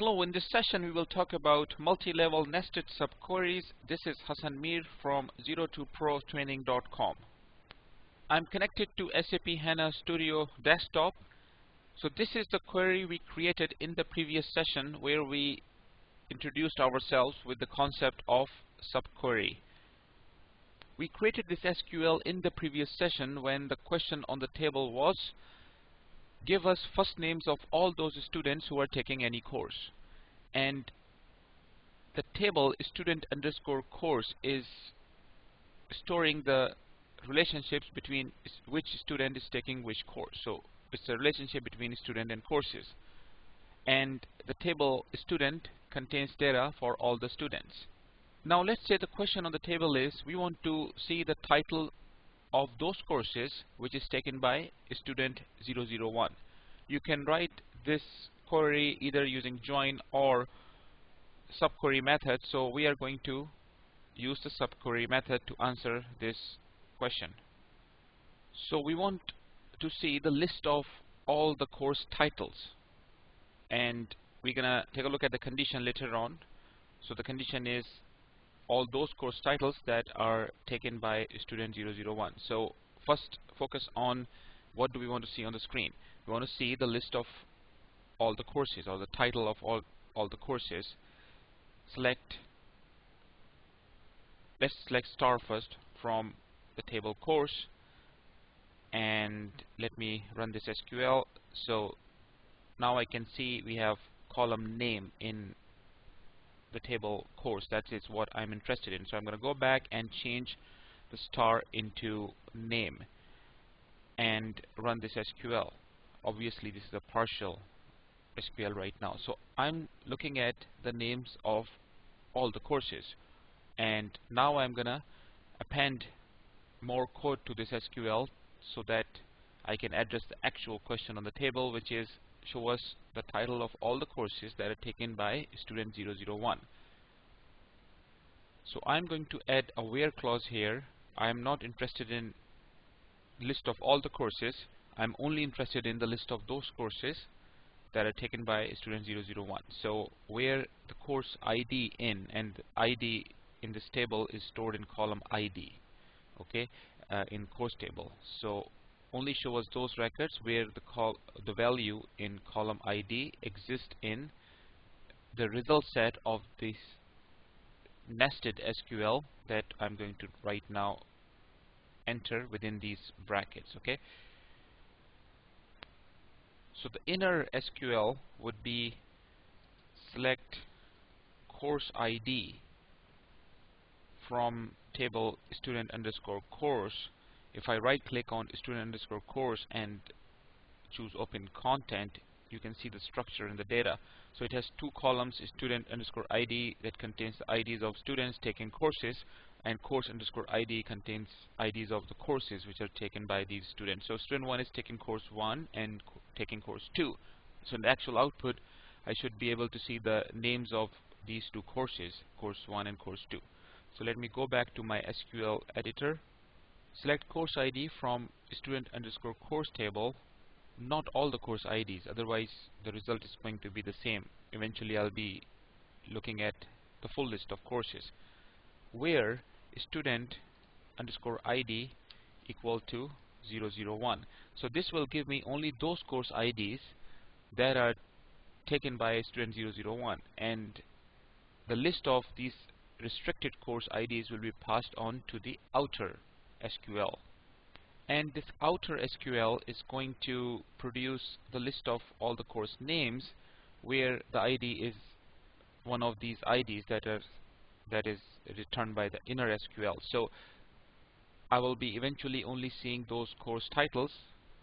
Hello, in this session we will talk about multi-level nested subqueries. This is Hassan Mir from 02protraining.com. I'm connected to SAP HANA Studio desktop. So this is the query we created in the previous session where we introduced ourselves with the concept of subquery. We created this SQL in the previous session when the question on the table was: give us first names of all those students who are taking any course. And the table student underscore course is storing the relationships between which student is taking which course. So it's a relationship between student and courses. And the table student contains data for all the students. Now let's say the question on the table is we want to see the title of those courses which is taken by student 001. You can write this query either using join or subquery method. So we are going to use the subquery method to answer this question. So we want to see the list of all the course titles, and we're gonna take a look at the condition later on. So the condition is all those course titles that are taken by student 001. So first focus on what do we want to see on the screen. We want to see the list of all the courses, or the title of all the courses. Let's select star first from the table course, and let me run this SQL. So now I can see we have column name in the table course. That is what I'm interested in. So I'm going to go back and change the star into name and run this SQL. Obviously this is a partial SQL right now. So I'm looking at the names of all the courses, and now I'm gonna append more code to this SQL so that I can address the actual question on the table, which is show us the title of all the courses that are taken by student 001. So I'm going to add a where clause here. I'm not interested in list of all the courses. I'm only interested in the list of those courses that are taken by student 001. So where the course ID in, and ID in this table is stored in column ID, okay, in course table. So only show us those records where the value in column ID exists in the result set of this nested SQL that I'm going to right now enter within these brackets. Okay. So the inner SQL would be select course ID from table student underscore course. If I right click on student underscore course and choose open content, you can see the structure in the data. So it has two columns: student underscore ID that contains the IDs of students taking courses, and course underscore ID contains IDs of the courses which are taken by these students. So student 1 is taking course 1 and taking course 2. So in the actual output I should be able to see the names of these two courses, course 1 and course 2. So let me go back to my SQL editor, select course ID from student underscore course table, not all the course IDs, otherwise the result is going to be the same. Eventually I'll be looking at the full list of courses, where student underscore ID equal to 001. So this will give me only those course IDs that are taken by student 001, and the list of these restricted course IDs will be passed on to the outer SQL. And this outer SQL is going to produce the list of all the course names where the ID is one of these IDs that is returned by the inner SQL. So I will be eventually only seeing those course titles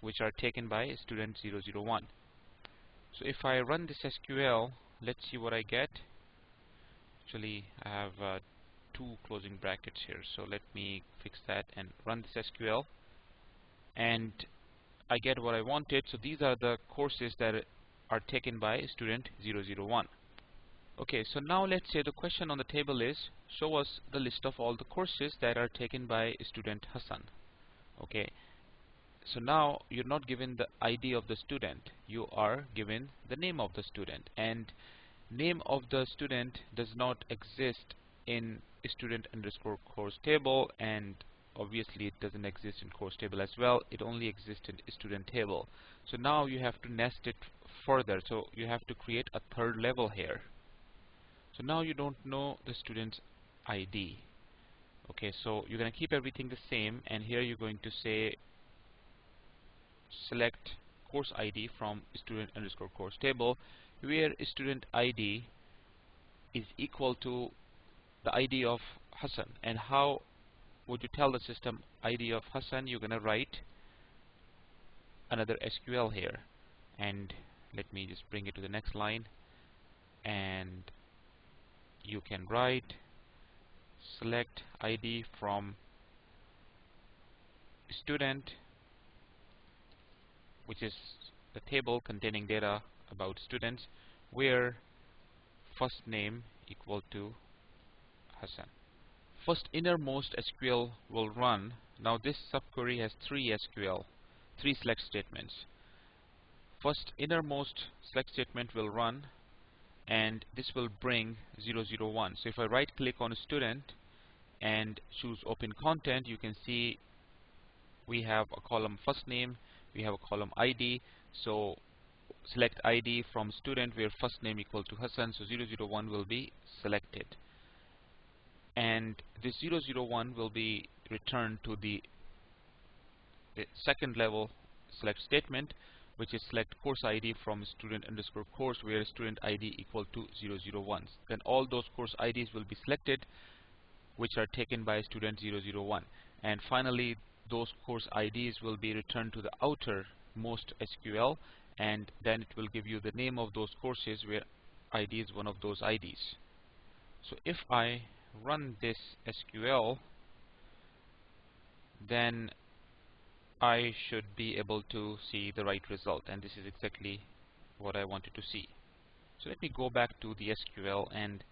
which are taken by student 001. So if I run this SQL, let's see what I get. Actually I have two closing brackets here, so let me fix that and run this SQL, and I get what I wanted. So these are the courses that are taken by student 001. Okay, so now let's say the question on the table is show us the list of all the courses that are taken by student Hassan. Okay, so now you're not given the ID of the student, you are given the name of the student, and Name of the student does not exist in student underscore course table, and obviously it doesn't exist in course table as well. It only exists in student table. So now you have to nest it further. So you have to create a third level here. So now you don't know the student's ID. Okay, so you're going to keep everything the same, and here you're going to say select course ID from student underscore course table, where student ID is equal to the ID of Hassan. And how would you tell the system ID of Hassan? You're going to write another SQL here, and let me just bring it to the next line, and you can write select ID from student, which is the table containing data about students, where first name equal to Hassan. First innermost SQL will run. Now this subquery has three select statements. First innermost select statement will run, and this will bring 001. So if I right click on a student and choose open content, you can see we have a column first name, we have a column ID. So select ID from student where first name equal to Hassan, so 001 will be selected, and this 001 will be returned to the second level select statement, which is select course ID from student underscore course where student ID equal to 001. Then all those course IDs will be selected which are taken by student 001, and finally those course IDs will be returned to the outermost SQL, and then it will give you the name of those courses where ID is one of those IDs. So if I run this SQL, then I should be able to see the right result, and this is exactly what I wanted to see. So let me go back to the SQL and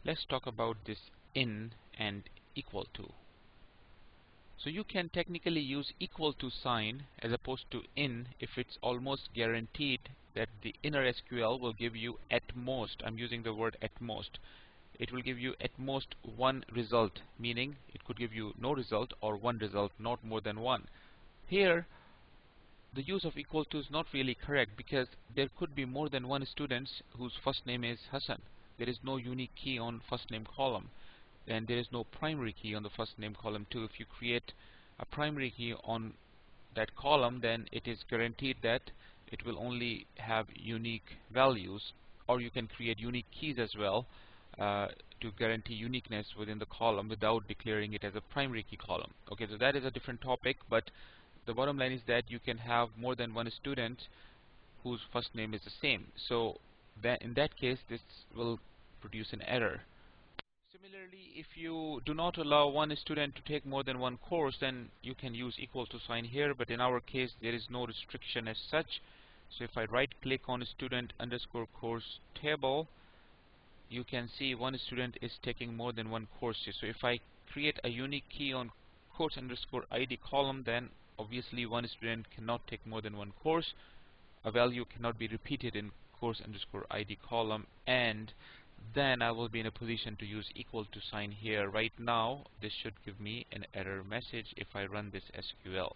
let's talk about this in and equal to. So you can technically use equal to sign as opposed to in if it's almost guaranteed that the inner SQL will give you at most, I'm using the word at most, it will give you at most one result, meaning it could give you no result or one result, not more than one. Here the use of equal to is not really correct because there could be more than one student whose first name is Hassan. There is no unique key on first name column, and there is no primary key on the first name column too. If you create a primary key on that column, then it is guaranteed that it will only have unique values, or you can create unique keys as well to guarantee uniqueness within the column without declaring it as a primary key column. Okay, so that is a different topic, but the bottom line is that you can have more than one student whose first name is the same. So that in that case, this will produce an error. Similarly, if you do not allow one student to take more than one course, then you can use equal to sign here, but in our case there is no restriction as such. So if I right click on student underscore course table, you can see one student is taking more than one course. So if I create a unique key on course underscore ID column, then obviously one student cannot take more than one course. A value cannot be repeated in course underscore ID column, and then I will be in a position to use equal to sign here. Right now this should give me an error message if I run this SQL,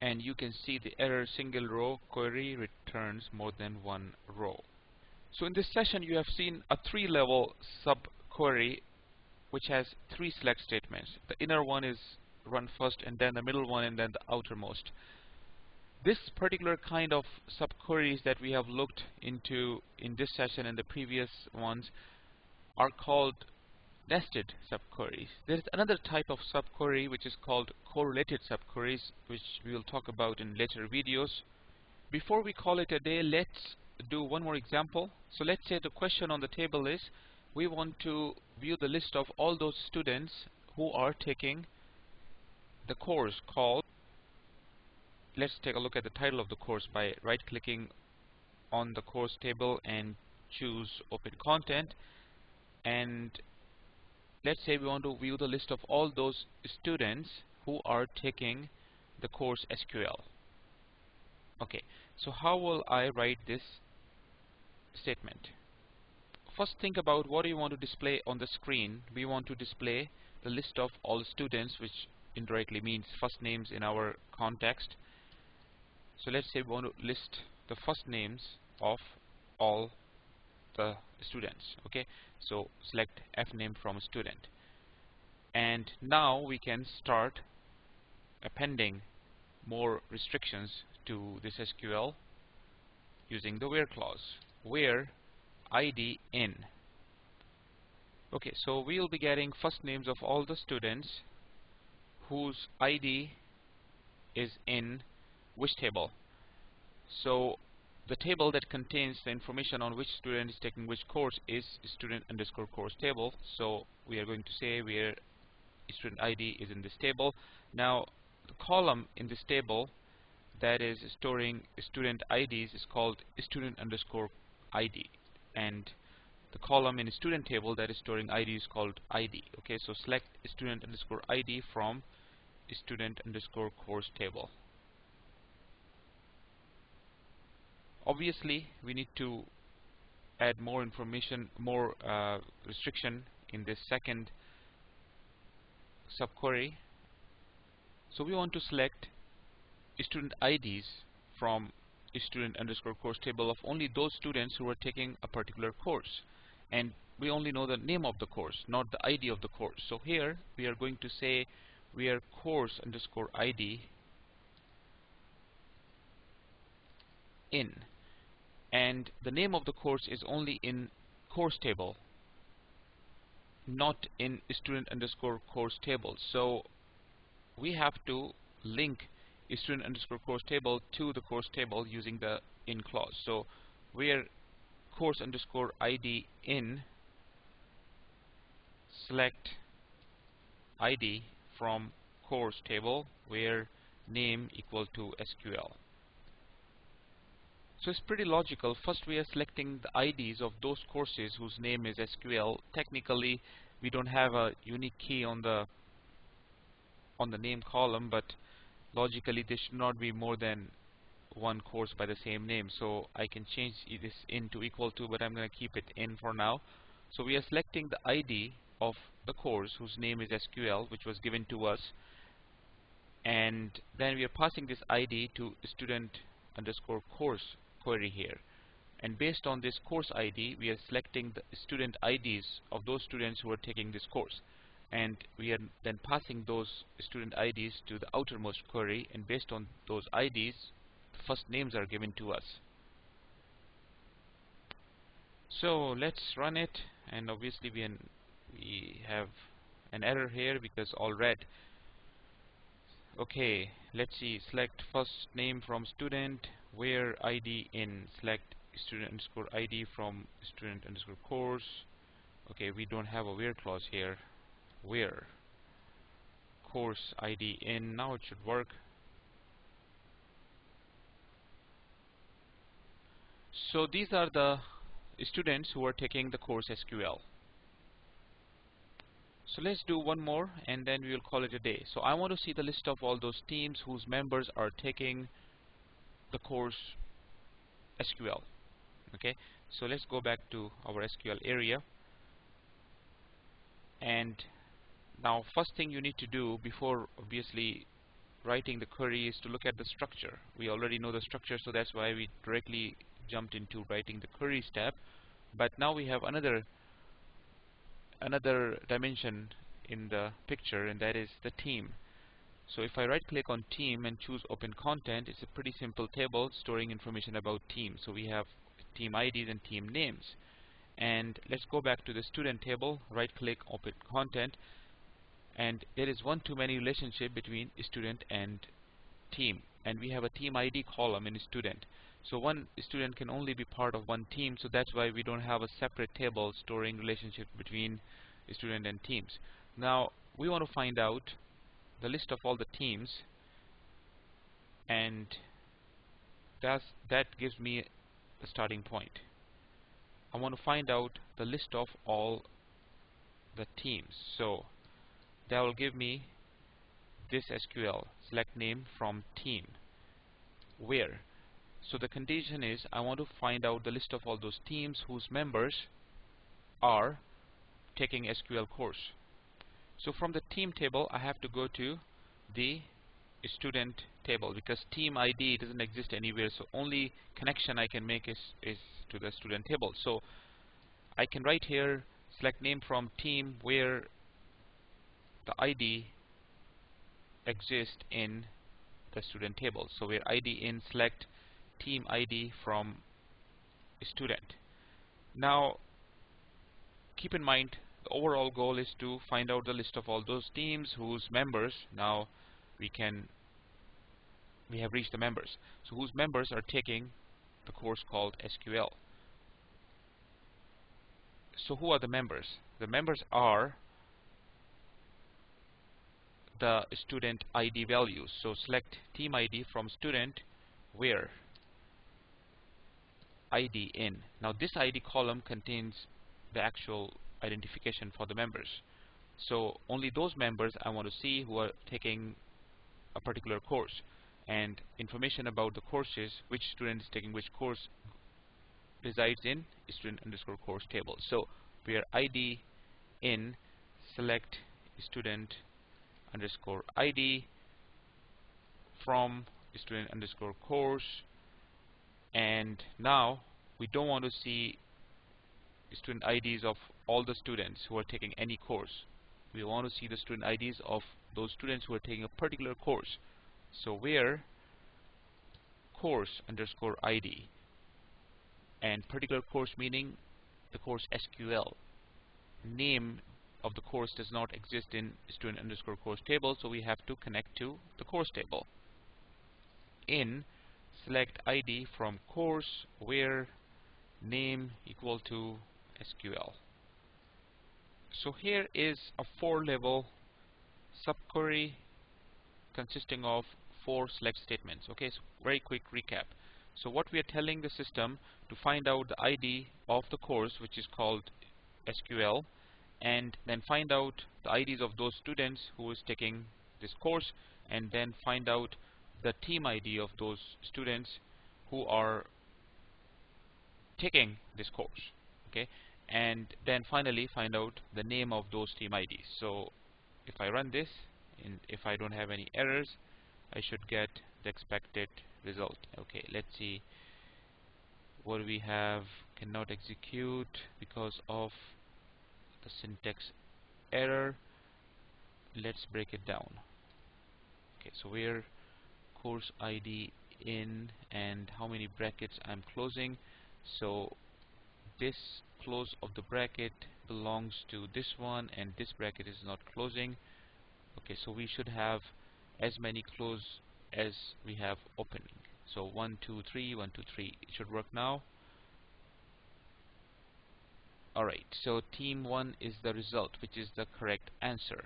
and you can see the error single row query returns more than one row. So in this session you have seen a three-level subquery which has three select statements. The inner one is run first, and then the middle one, and then the outermost. This particular kind of subqueries that we have looked into in this session and the previous ones are called nested subqueries. There is another type of subquery which is called correlated subqueries, which we will talk about in later videos. Before we call it a day, let's do one more example. So let's say the question on the table is we want to view the list of all those students who are taking the course called, let's take a look at the title of the course by right clicking on the course table and choose open content, and let's say we want to view the list of all those students who are taking the course SQL. Okay, so how will I write this statement? first think about what do you want to display on the screen. We want to display the list of all students, which indirectly means first names in our context. So let's say we want to list the first names of all the students. Okay, so select F name from a student, and now we can start appending more restrictions to this SQL using the where clause. Where ID in. Okay, so we will be getting first names of all the students whose ID is in which table. So the table that contains the information on which student is taking which course is student underscore course table. So we are going to say where student ID is in this table. Now the column in this table that is storing student IDs is called student underscore ID, and the column in student table that is storing ID is called ID. Okay, so select student underscore ID from student underscore course table. Obviously, we need to add more information, more restriction in this second subquery. So we want to select student IDs from student underscore course table of only those students who are taking a particular course, and we only know the name of the course, not the ID of the course. So here we are going to say where course underscore ID in, and the name of the course is only in course table, not in student underscore course table. So we have to link student underscore course table to the course table using the in clause. So where course underscore ID in, select ID from course table where name equal to SQL. So it's pretty logical. First we are selecting the IDs of those courses whose name is SQL. Technically we don't have a unique key on the name column, but logically there should not be more than one course by the same name. So I can change this into equal to, but I'm going to keep it in for now. So we are selecting the ID of the course whose name is SQL, which was given to us, and then we are passing this ID to student underscore course query here. And based on this course ID, we are selecting the student IDs of those students who are taking this course, and we are then passing those student IDs to the outermost query, and based on those IDs, the first names are given to us. So let's run it, and obviously we have an error here because all red. Okay, let's see. Select first name from student, where ID in, select student underscore ID from student underscore course. Okay, we don't have a where clause here. Where course ID in, now it should work. So these are the students who are taking the course SQL. So let's do one more and then we will call it a day. So I want to see the list of all those teams whose members are taking the course SQL. Okay, so let's go back to our SQL area, and now first thing you need to do before obviously writing the query is to look at the structure. We already know the structure, so that's why we directly jumped into writing the query step. But now we have another dimension in the picture, and that is the team. So if I right click on team and choose open content, it's a pretty simple table storing information about team. So we have team IDs and team names. And let's go back to the student table, right click open content, and there is one-to-many relationship between student and team, and we have a team ID column in student. So one student can only be part of one team, so that's why we don't have a separate table storing relationship between student and teams. Now we want to find out the list of all the teams, and that gives me a starting point. I want to find out the list of all the teams, so that will give me this SQL, select name from team, where. So the condition is I want to find out the list of all those teams whose members are taking SQL course. So from the team table, I have to go to the student table because team ID doesn't exist anywhere. So only connection I can make is to the student table. So I can write here select name from team where the ID exists in the student table. So where ID in select team ID from student. Now keep in mind the overall goal is to find out the list of all those teams whose members now we have reached the members. So whose members are taking the course called SQL. So who are the members? The members are the student ID values. So select team ID from student where ID in. Now this ID column contains the actual identification for the members. So only those members I want to see who are taking a particular course, and information about the courses, which student is taking which course, resides in student underscore course table. So where ID in select student underscore ID from student underscore course, and now we don't want to see student IDs of all the students who are taking any course. We want to see the student IDs of those students who are taking a particular course. So where course underscore ID, and particular course meaning the course SQL. Name of the course does not exist in student underscore course table, so we have to connect to the course table. In select ID from course where name equal to SQL. So here is a 4-level subquery consisting of 4 select statements. Okay, so very quick recap. So what we are telling the system to find out the ID of the course, which is called SQL, and then find out the IDs of those students who is taking this course, and then find out the team ID of those students who are taking this course. Okay, and then finally find out the name of those team IDs. So if I run this, and if I don't have any errors, I should get the expected result. Okay, let's see what we have. Cannot execute because of the syntax error. Let's break it down. Okay, so where course ID in and how many brackets I'm closing. So this close of the bracket belongs to this one, and this bracket is not closing. Okay, so we should have as many close as we have opening. So 1 2 3 1 2 3. It should work now. Alright, so team 1 is the result, which is the correct answer,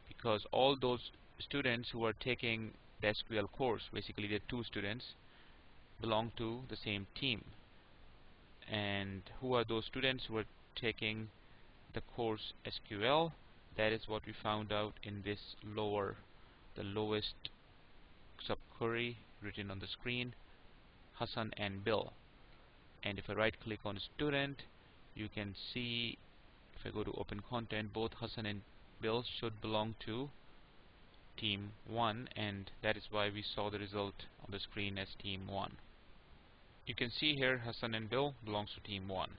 because all those students who are taking the SQL course, basically the 2 students, belong to the same team. And who are those students who are taking the course SQL? That is what we found out in this the lowest subquery written on the screen, Hassan and Bill. And if I right click on student, you can see, if I go to open content, both Hassan and Bill should belong to team 1, and that is why we saw the result on the screen as team 1. You can see here Hassan and Bill belongs to team 1.